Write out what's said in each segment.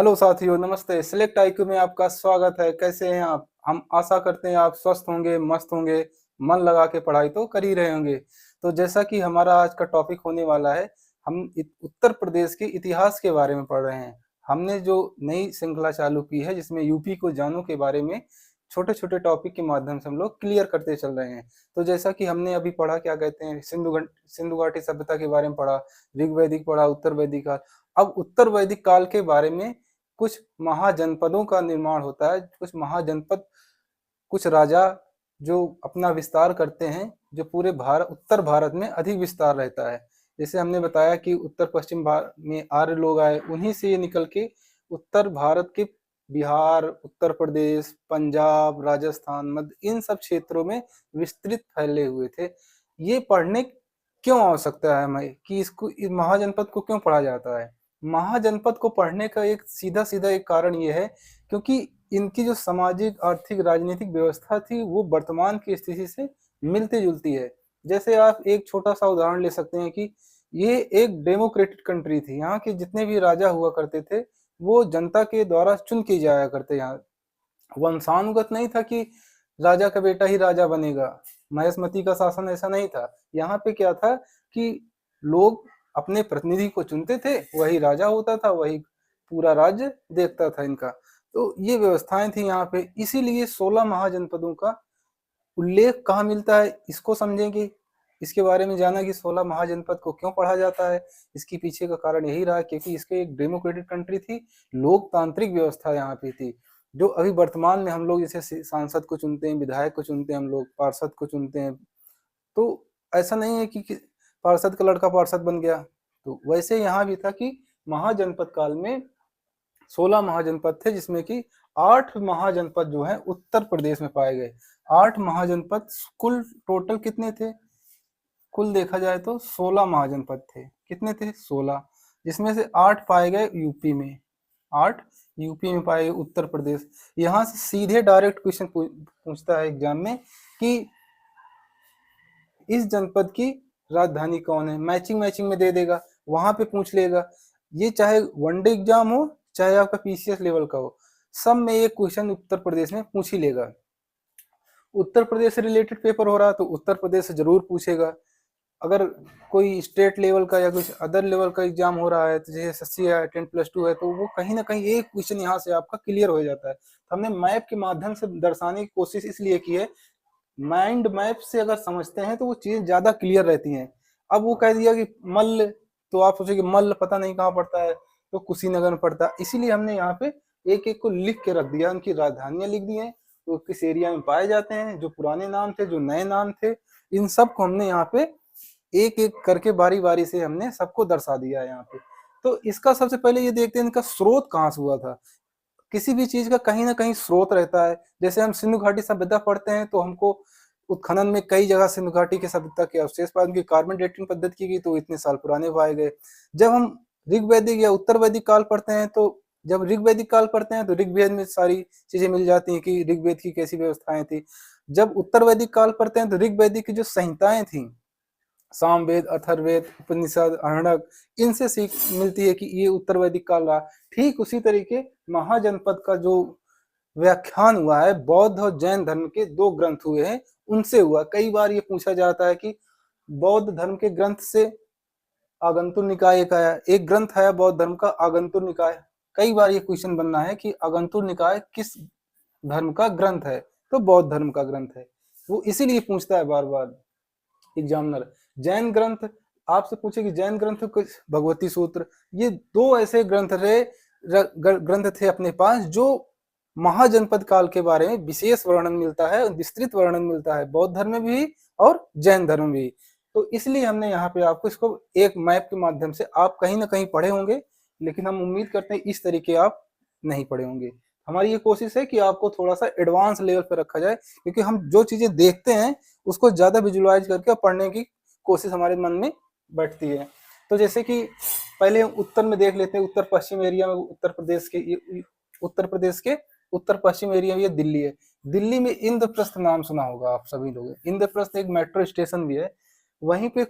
Hello साथियों, नमस्ते। Select IQ में आपका स्वागत है। कैसे हैं आप? हम आशा करते हैं आप स्वस्थ होंगे, मस्त होंगे, मन लगा के पढ़ाई तो कर ही रहे होंगे। तो जैसा कि हमारा आज का टॉपिक होने वाला है, हम उत्तर प्रदेश के इतिहास के बारे में पढ़ रहे हैं। हमने जो नई श्रृंखला चालू की है जिसमें यूपी को जानो के बारे में छोटे छोटे टॉपिक के माध्यम से हम लोग क्लियर करते चल रहे हैं। तो जैसा कि हमने अभी पढ़ा, क्या कहते हैं, सिंधु घाटी सभ्यता के बारे में पढ़ा, ऋग वैदिक पढ़ा, उत्तर वैदिक काल। अब उत्तर वैदिक काल के बारे में कुछ महाजनपदों का निर्माण होता है। कुछ महाजनपद, कुछ राजा जो अपना विस्तार करते हैं, जो पूरे उत्तर भारत में अधिक विस्तार रहता है। जैसे हमने बताया कि उत्तर पश्चिम भारत में आर्य लोग आए, उन्हीं से ये निकल के उत्तर भारत के बिहार, उत्तर प्रदेश, पंजाब, राजस्थान, मध्य, इन सब क्षेत्रों में विस्तृत फैले हुए थे। ये पढ़ने क्यों आवश्यकता है हमें कि इसको, इस महाजनपद को क्यों पढ़ा जाता है? महाजनपद को पढ़ने का एक सीधा सीधा एक कारण ये है क्योंकि इनकी जो सामाजिक, आर्थिक, राजनीतिक व्यवस्था थी वो वर्तमान की स्थिति से मिलती जुलती है। जैसे आप एक छोटा सा उदाहरण ले सकते हैं कि ये एक डेमोक्रेटिक कंट्री थी। यहाँ के जितने भी राजा हुआ करते थे वो जनता के द्वारा चुन के जाया करते। यहाँ वंशानुगत नहीं था कि राजा का बेटा ही राजा बनेगा, महेशमती का शासन ऐसा नहीं था। यहाँ पे क्या था कि लोग अपने प्रतिनिधि को चुनते थे, वही राजा होता था, वही पूरा राज्य देखता था इनका। तो ये व्यवस्थाएं थी यहाँ पे। इसीलिए 16 महाजनपदों का उल्लेख कहाँ मिलता है, इसको समझेंगे। इसके बारे में जाना कि 16 महाजनपद को क्यों पढ़ा जाता है। इसके पीछे का कारण यही रहा क्योंकि इसके एक डेमोक्रेटिक कंट्री थी, लोकतांत्रिक व्यवस्था यहाँ पे थी। जो अभी वर्तमान में हम लोग जैसे सांसद को चुनते हैं, विधायक को चुनते हैं, हम लोग पार्षद को चुनते हैं, तो ऐसा नहीं है कि पार्षद का लड़का पार्षद बन गया। तो वैसे यहाँ भी था कि महाजनपद काल में 16 महाजनपद थे, जिसमें कि 8 महाजनपद जो है उत्तर प्रदेश में पाए गए। 8 महाजनपद, कुल टोटल कितने थे? कुल देखा जाए तो 16 महाजनपद थे। कितने थे? 16, जिसमें से 8 पाए गए यूपी में। 8 यूपी में पाए गए, उत्तर प्रदेश। यहाँ से सीधे डायरेक्ट क्वेश्चन पूछता है एग्जाम में कि इस जनपद की राजधानी कौन है। मैचिंग मैचिंग में दे देगा, वहां पे पूछ लेगा। ये चाहे वनडे एग्जाम हो, चाहे आपका पीसीएस लेवल का हो, सब में ये क्वेश्चन उत्तर प्रदेश में पूछ ही लेगा। उत्तर प्रदेश से रिलेटेड पेपर हो रहा तो उत्तर प्रदेश से जरूर पूछेगा। अगर कोई स्टेट लेवल का या कुछ अदर लेवल का एग्जाम हो रहा है, तो जैसे एसएससी है, 10+2 है, तो वो कहीं ना कहीं एक क्वेश्चन यहाँ से आपका क्लियर हो जाता है। तो हमने मैप के माध्यम से दर्शाने की कोशिश इसलिए की है। माइंड मैप से अगर समझते हैं तो वो चीजें ज्यादा क्लियर रहती हैं। अब वो कह दिया कि मल्ल, तो आप सोचेंगे मल्ल पता नहीं कहाँ पड़ता है, तो कुशीनगर में पड़ता है। इसीलिए हमने यहाँ पे एक एक को लिख के रख दिया, उनकी राजधानियां लिख दी हैं, वो किस एरिया में पाए जाते हैं, जो पुराने नाम थे, जो नए नाम थे, इन सब को हमने यहाँ पे एक एक करके बारी बारी से हमने सबको दर्शा दिया है यहाँ पे। तो इसका सबसे पहले ये देखते हैं इनका स्रोत कहाँ से हुआ था। किसी भी चीज का कहीं ना कहीं स्रोत रहता है। जैसे हम सिंधु घाटी सभ्यता पढ़ते हैं तो हमको उत्खनन में कई जगह सिंधु घाटी की सभ्यता के अवशेष पाए, उनकी कार्बन डेटिंग पद्धति की गई तो इतने साल पुराने पाए गए। जब हम ऋग्वैदिक या उत्तर वैदिक काल पढ़ते हैं तो जब ऋग्वैदिक काल पढ़ते हैं तो ऋग्वेद में सारी चीजें मिल जाती हैं कि ऋग्वेद की कैसी व्यवस्थाएं थी। जब उत्तर वैदिक काल पढ़ते हैं तो ऋग्वैदिक की जो संहिताएं थी, सामवेद, अथर्ववेद, उपनिषद, अर्णक, इनसे सीख मिलती है कि ये उत्तर वैदिक काल रहा। ठीक उसी तरीके महाजनपद का जो व्याख्यान हुआ है, बौद्ध और जैन धर्म के दो ग्रंथ हुए हैं, उनसे हुआ। कई बार ये पूछा जाता है कि बौद्ध धर्म के ग्रंथ से आगंतुर निकाय एक आया, एक ग्रंथ है बौद्ध धर्म का आगंतुर निकाय। कई बार ये क्वेश्चन बनना है कि आगंतुर निकाय किस धर्म का ग्रंथ है, तो बौद्ध धर्म का ग्रंथ है। वो इसीलिए पूछता है बार बार एग्जामिनर। जैन ग्रंथ आपसे पूछे कि जैन ग्रंथ कुछ भगवती सूत्र, ये दो ऐसे ग्रंथ थे अपने पास जो महाजनपद काल के बारे में विशेष वर्णन मिलता है, विस्तृत वर्णन मिलता है, बौद्ध धर्म में भी और जैन धर्म में भी। तो इसलिए हमने यहाँ पे आपको इसको एक मैप के माध्यम से, आप कहीं ना कहीं पढ़े होंगे लेकिन हम उम्मीद करते हैं इस तरीके आप नहीं पढ़े होंगे। हमारी ये कोशिश है कि आपको थोड़ा सा एडवांस लेवल पर रखा जाए, क्योंकि हम जो चीजें देखते हैं उसको ज्यादा विजुअलाइज करके पढ़ने की कोशिश हमारे मन में बैठती है। तो जैसे कि पहले उत्तर में देख लेते हैं, उत्तर पश्चिम एरिया में उत्तर प्रदेश के उत्तर पश्चिम एरिया में ये दिल्ली है। दिल्ली में इंद्रप्रस्थ नाम सुना होगा आप सभी लोग। इंद्रप्रस्थ एक मेट्रो स्टेशन भी है। वहीं पे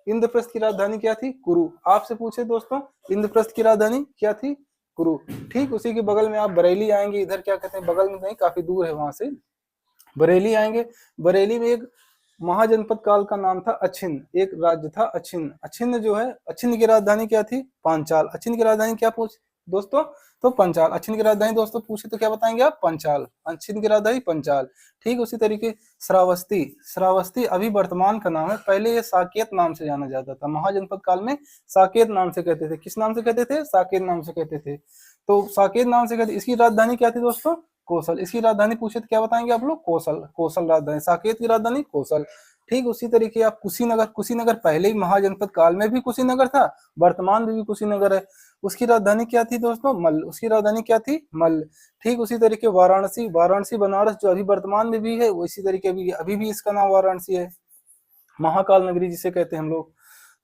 इंद्रप्रस्थ की राजधानी क्या थी? कुरु। आपसे पूछे दोस्तों, इंद्रप्रस्थ की राजधानी क्या थी? कुरु। ठीक उसी के बगल में आप बरेली आएंगे, इधर क्या कहते हैं, बगल में नहीं काफी दूर है वहां से, बरेली आएंगे। बरेली में एक महाजनपद काल का नाम था अछिन्न, एक राज्य था अछिन्न। अछिन्न जो है, अछिन्न की राजधानी क्या थी, पांचाल। अछिन्न की राजधानी क्या पूछ दोस्तों, तो पंचाल। अछिन्न की राजधानी दोस्तों पूछे तो क्या बताएंगे आप, पंचाल। अछिन्न की राजधानी पंचाल। ठीक उसी तरीके श्रावस्ती, श्रावस्ती अभी वर्तमान का नाम है, पहले ये साकेत नाम से जाना जाता था। महाजनपद काल में साकेत नाम से कहते थे। किस नाम से कहते थे, साकेत नाम से कहते थे। तो साकेत नाम से कहते, इसकी राजधानी क्या थी दोस्तों, कौशल। इसकी राजधानी पूछे तो क्या बताएंगे आप लोग, कौशल। कौशल राजधानी, साकेत की राजधानी कौशल। ठीक उसी तरीके आप कुशीनगर, कुशीनगर पहले ही महाजनपद काल में भी कुशीनगर था, वर्तमान में भी कुशीनगर है। उसकी राजधानी क्या थी दोस्तों, मल्ल। उसकी राजधानी क्या थी, मल्ल। ठीक उसी तरीके वाराणसी, वाराणसी बनारस जो अभी वर्तमान में भी है, इसी तरीके अभी भी इसका नाम वाराणसी है, महाकाल नगरी जिसे कहते हैं हम लोग।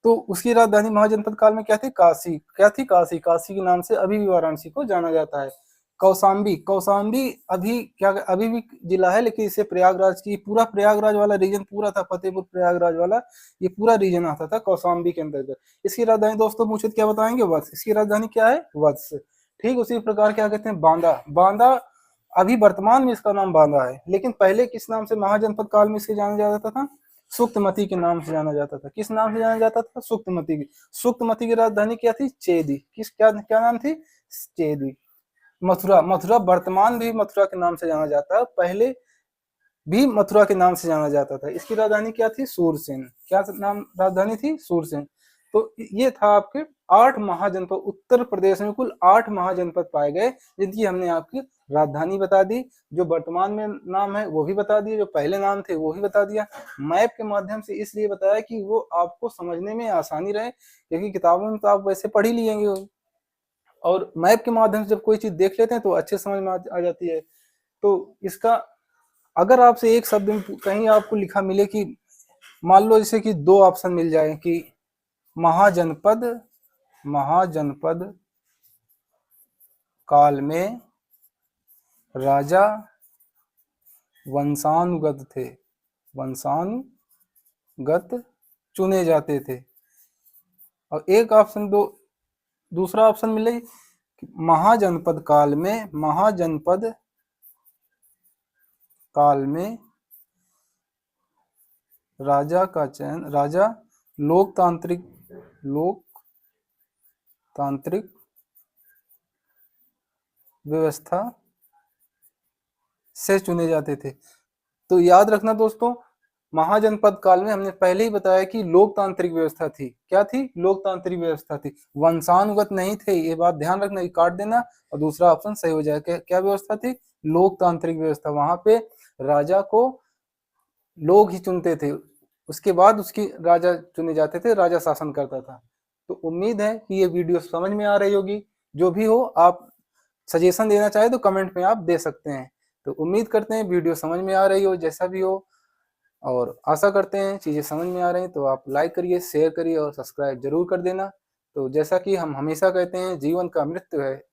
तो उसकी राजधानी महाजनपद काल में क्या थी, काशी। क्या थी, काशी। काशी के नाम से अभी भी वाराणसी को जाना जाता है। कौशाम्बी, कौशाम्बी अभी क्या, अभी भी जिला है, लेकिन इसे प्रयागराज की, पूरा प्रयागराज वाला रीजन पूरा था, फतेहपुर प्रयागराज वाला ये पूरा रीजन आता था कौशाम्बी के अंतर्गत। इसकी राजधानी दोस्तों पूछे क्या बताएंगे, वत्स। इसकी राजधानी क्या है, वत्स। ठीक उसी प्रकार क्या कहते हैं, बांदा। बांदा अभी वर्तमान में इसका नाम बांदा है, लेकिन पहले किस नाम से महाजनपद काल में इसे जाना जाता था, सुक्तमती के नाम से जाना जाता था। किस नाम से जाना जाता था, सुक्तमती की। सुक्तमती की राजधानी क्या थी, चेदी। किस क्या क्या नाम थी, चेदी। मथुरा, मथुरा वर्तमान भी मथुरा के नाम से जाना जाता है, पहले भी मथुरा के नाम से जाना जाता था। इसकी राजधानी क्या थी, सूरसेन। क्या नाम राजधानी थी, सूरसेन। तो ये था आपके 8 महाजनपद। उत्तर प्रदेश में कुल 8 महाजनपद पाए गए, जिनकी हमने आपकी राजधानी बता दी, जो वर्तमान में नाम है वो भी बता दिए, जो पहले नाम थे वो भी बता दिया। मैप के माध्यम से इसलिए बताया कि वो आपको समझने में आसानी रहे, क्योंकि किताबों में तो आप वैसे पढ़ ही लिएंगे, और मैप के माध्यम से जब कोई चीज देख लेते हैं तो अच्छे समझ में आ जाती है। तो इसका अगर आपसे एक शब्द में कहीं आपको लिखा मिले कि मान लो जैसे कि 2 ऑप्शन मिल जाए कि महाजनपद, महाजनपद काल में राजा वंशानुगत थे, वंशानुगत चुने जाते थे, और एक ऑप्शन दूसरा ऑप्शन मिले महाजनपद काल में, महाजनपद काल में राजा का चयन, राजा लोकतांत्रिक व्यवस्था से चुने जाते थे। तो याद रखना दोस्तों, महाजनपद काल में हमने पहले ही बताया कि लोकतांत्रिक व्यवस्था थी। क्या थी, लोकतांत्रिक व्यवस्था थी, वंशानुगत नहीं थे। ये बात ध्यान रखना, काट देना और दूसरा ऑप्शन सही हो जाएगा। क्या व्यवस्था थी, लोकतांत्रिक व्यवस्था। वहां पे राजा को लोग ही चुनते थे, उसके बाद उसकी राजा चुने जाते थे, राजा शासन करता था। तो उम्मीद है कि ये वीडियो समझ में आ रही होगी। जो भी हो, आप सजेशन देना चाहे तो कमेंट में आप दे सकते हैं। तो उम्मीद करते हैं वीडियो समझ में आ रही हो, जैसा भी हो, और आशा करते हैं चीज़ें समझ में आ रही हैं। तो आप लाइक करिए, शेयर करिए और सब्सक्राइब जरूर कर देना। तो जैसा कि हम हमेशा कहते हैं, जीवन का मृत्यु है,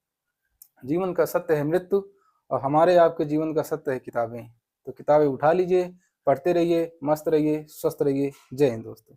जीवन का सत्य है मृत्यु, और हमारे आपके जीवन का सत्य है किताबें। तो किताबें उठा लीजिए, पढ़ते रहिए, मस्त रहिए, स्वस्थ रहिए। जय हिंद दोस्तों।